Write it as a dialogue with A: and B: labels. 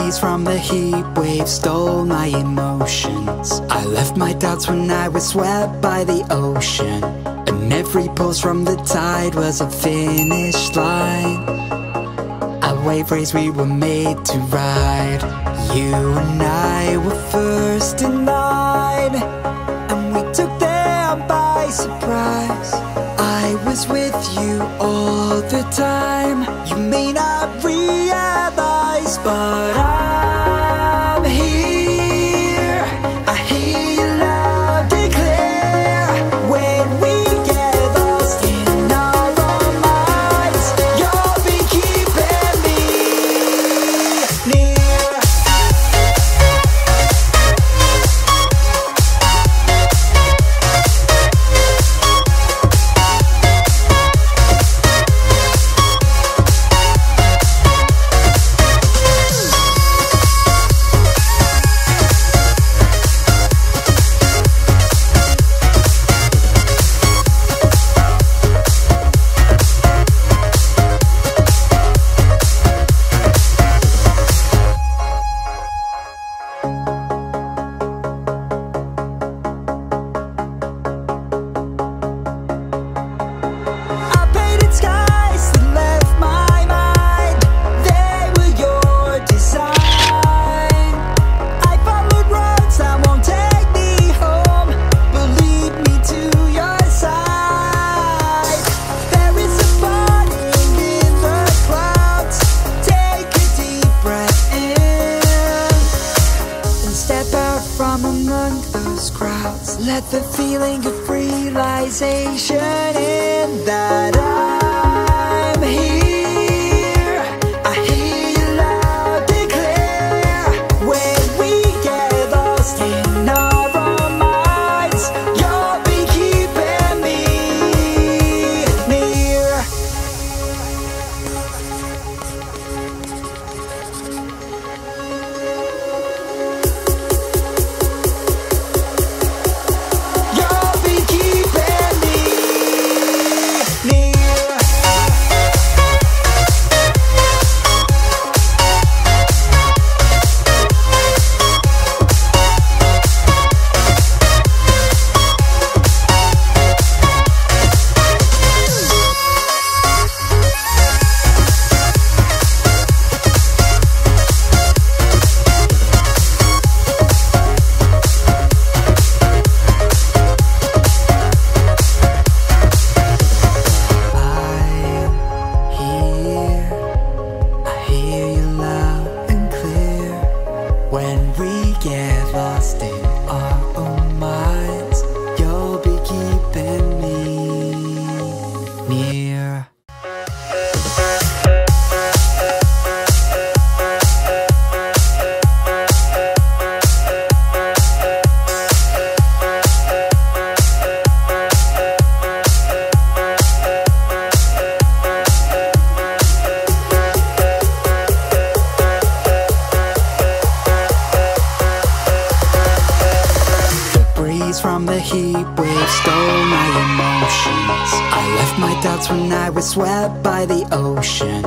A: breeze from the heat wave stole my emotions. I left my doubts when I was swept by the ocean, and every pulse from the tide was a finish line. A wave race we were made to ride. You and I were first in line, and we took them by surprise. I was with you all the time. You may not realize, but I'm here. I hear you loud and clear. When we get lost in our own minds, you'll be keeping me near. Let the feeling of realization in that I'm here. I hear you loud and clear. When we get lost in our own minds, you'll be keeping me near. When we get lost in our own minds, you'll be keeping me near. From the heat wave stole my emotions. I left my doubts when I was swept by the ocean,